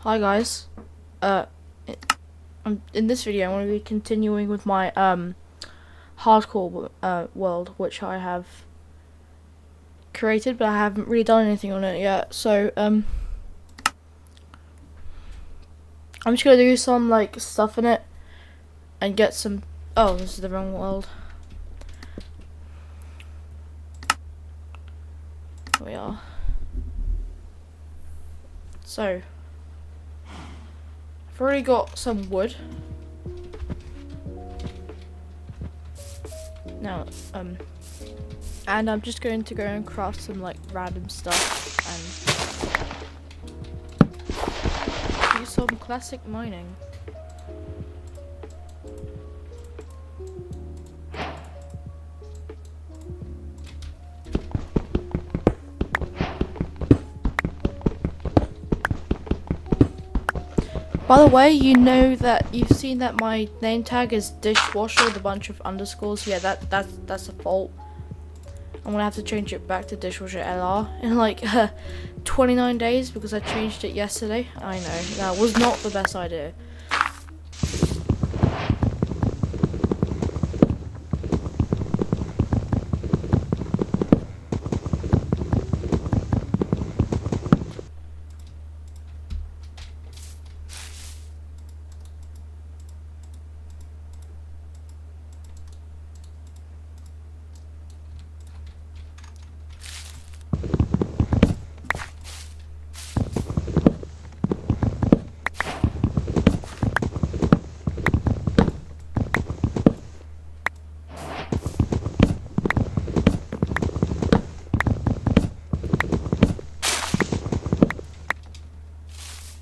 Hi guys, in this video I'm going to be continuing with my hardcore world, which I have created, but I haven't really done anything on it yet. So I'm just going to do some like stuff in it and get some. Oh, this is the wrong world. Here we are. So I've already got some wood. Now, and I'm just going to go and craft some like random stuff and do some classic mining. By the way, you know that you've seen that my name tag is Dishwasher with a bunch of underscores. Yeah, that's a fault. I'm gonna have to change it back to Dishwasher LR in like 29 days because I changed it yesterday. I know, that was not the best idea.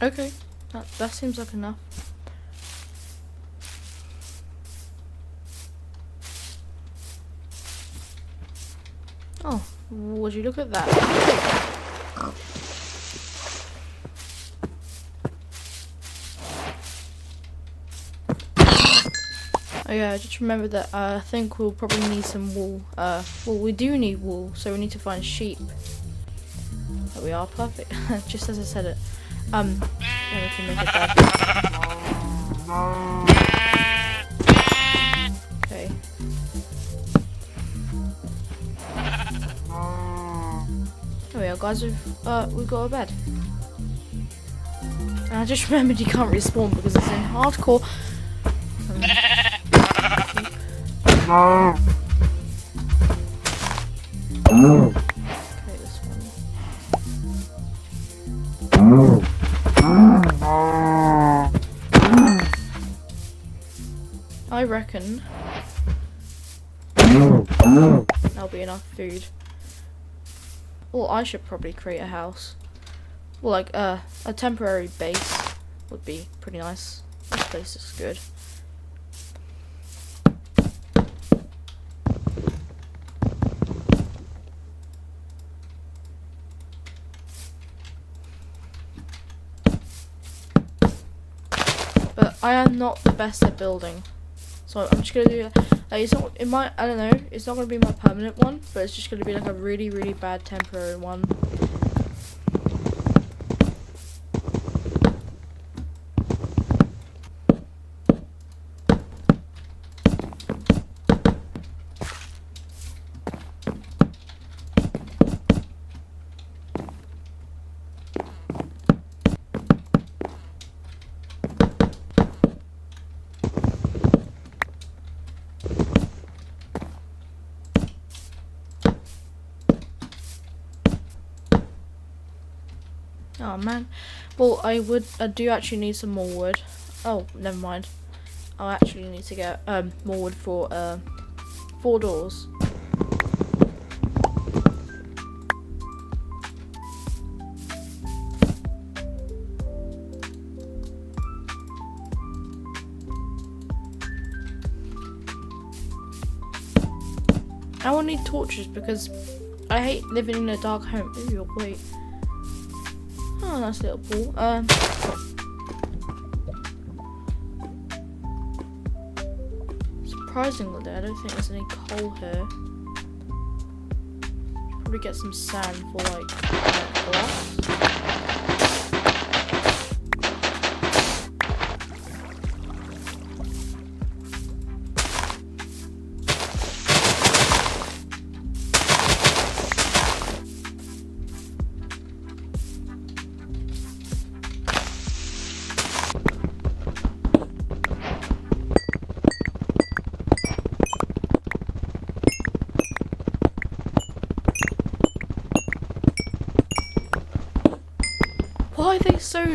Okay, that seems like enough. Oh, would you look at that? Oh yeah, I just remembered that I think we'll probably need some wool. Well, we do need wool, so we need to find sheep. There we are, perfect. Just as I said it. Yeah, we can make it bad. Okay. There we are, guys. We've got a bed. And I just remembered you can't respawn because it's in hardcore. Okay, this one. I reckon that'll be enough food. Well, I should probably create a house. Well, like a temporary base would be pretty nice. This place is good. But I am not the best at building, so I'm just gonna do. It's not. It might. I don't know. It's not gonna be my permanent one, but it's just gonna be like a really, really bad temporary one. Oh man. Well, I do actually need some more wood. Oh, never mind. I actually need to get more wood for 4 doors. I will need torches because I hate living in a dark home. Ooh, wait. Oh, nice little pool. Surprisingly, I don't think there's any coal here. Probably get some sand for like glass.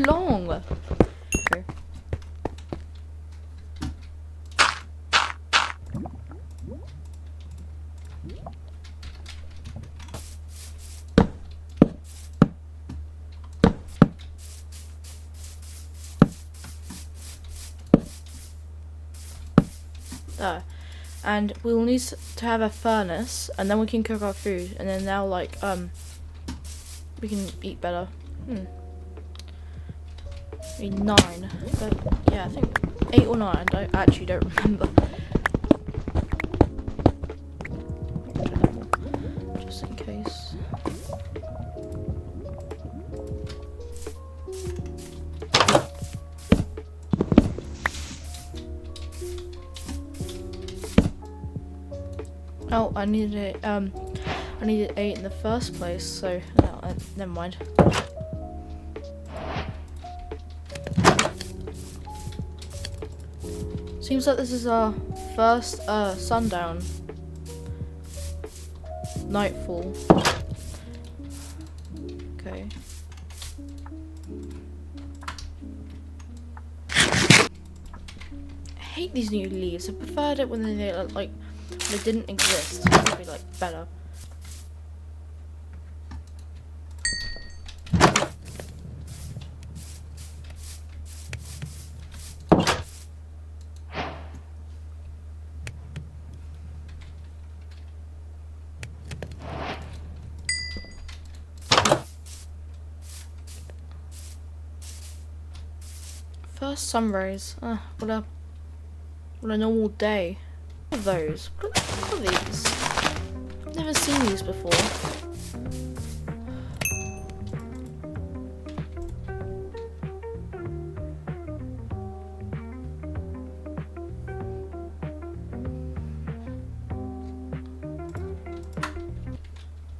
long. Okay. There. And we'll need to have a furnace, and then we can cook our food, and then now like we can eat better. I mean 9, but yeah, I think 8 or 9. I actually don't remember. Just in case. Oh, I needed I needed 8 in the first place, so no, never mind. Seems like this is our first sundown. Nightfall. Okay. I hate these new leaves. I preferred it when they like they didn't exist. It would be like better. First sunrise. What a normal day. What are those? What are these? I've never seen these before.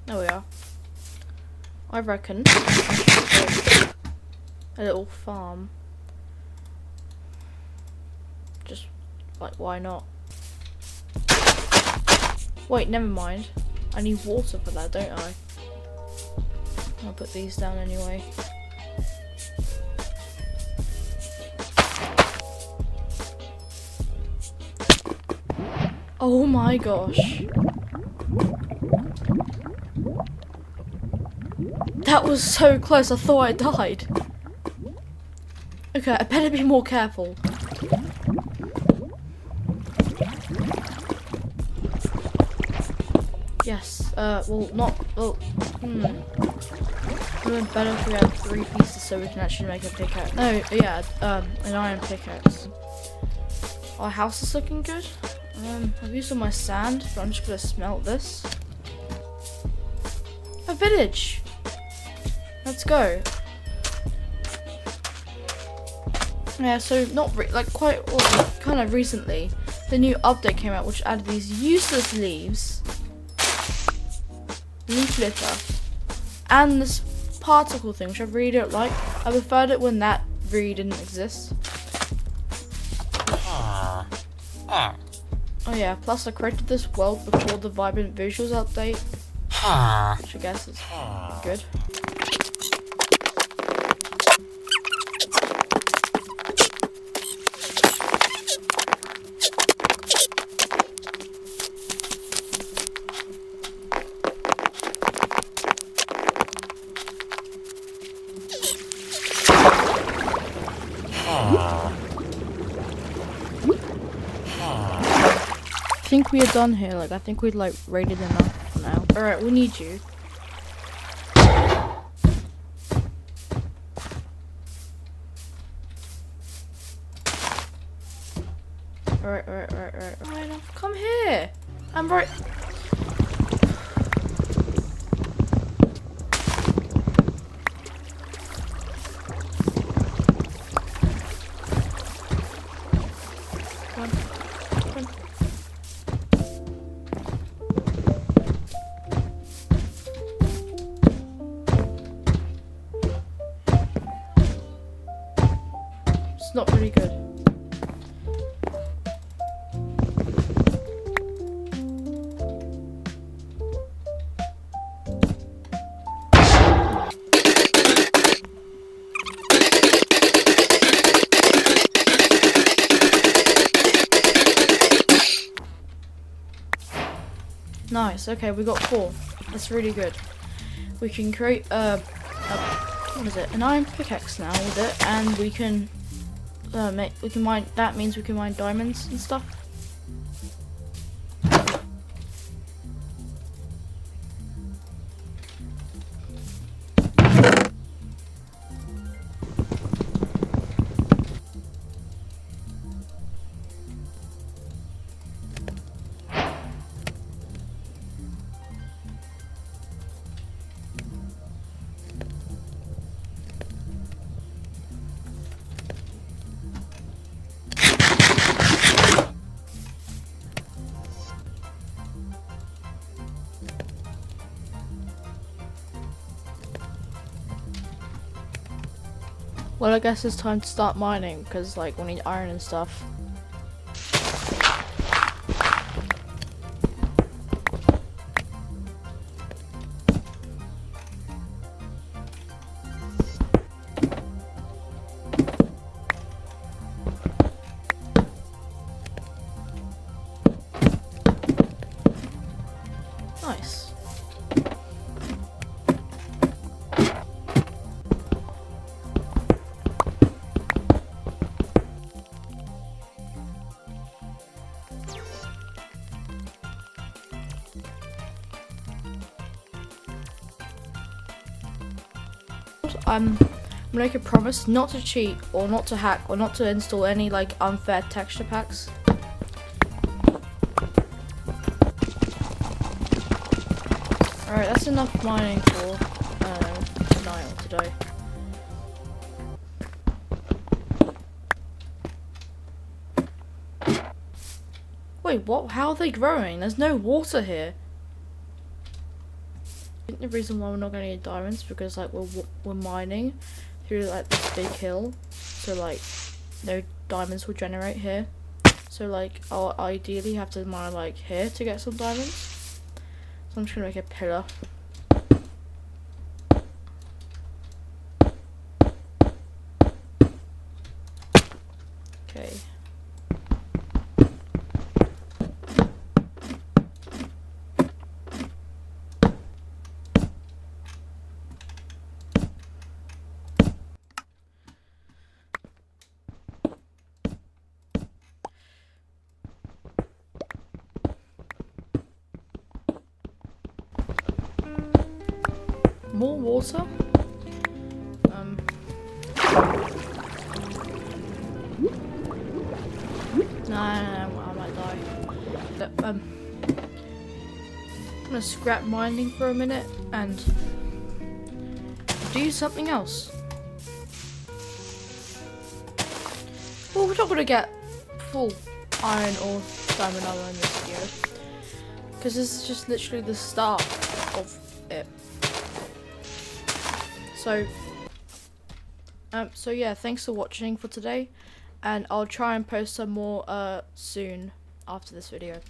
There we are. I reckon I should go a little farm. Just like, why not? Wait, never mind. I need water for that, don't I? I'll put these down anyway. Oh my gosh. That was so close, I thought I died. Okay, I better be more careful. Yes, well, not, well, It would have been better if we had 3 pieces so we can actually make a pickaxe. Oh, yeah, an iron pickaxe. Our house is looking good. I've used all my sand, but I'm just gonna smelt this. A village! Let's go. Yeah, so not kind of recently, the new update came out which added these useless leaves, leaf litter, and this particle thing which I really don't like. I preferred it when that really didn't exist. Oh yeah, plus I created this world before the Vibrant Visuals update, which I guess is good. I think we are done here. Like, I think we'd like raided enough for now. Alright, we need you. Alright. Alright, come here. I'm right. It's not pretty good. Nice. Okay, we got 4. That's really good. We can create what is it? An iron pickaxe now with it, and we can mine. That means we can mine diamonds and stuff. Well, I guess it's time to start mining because, like, we need iron and stuff. Nice. I'm gonna make a promise not to cheat or not to hack or not to install any like unfair texture packs. Alright, that's enough mining for tonight or today. Wait, what? How are they growing? There's no water here. I think the reason why we're not going to need diamonds because like we're mining through like this big hill, so like no diamonds will generate here. So like I'll ideally have to mine like here to get some diamonds. So I'm just gonna make a pillar. Okay. More water? No, I might die. But, I'm gonna scrap mining for a minute and do something else. Well, we're not gonna get full iron or diamond armor in this video because this is just literally the start of it. So yeah, thanks for watching for today, and I'll try and post some more soon after this video.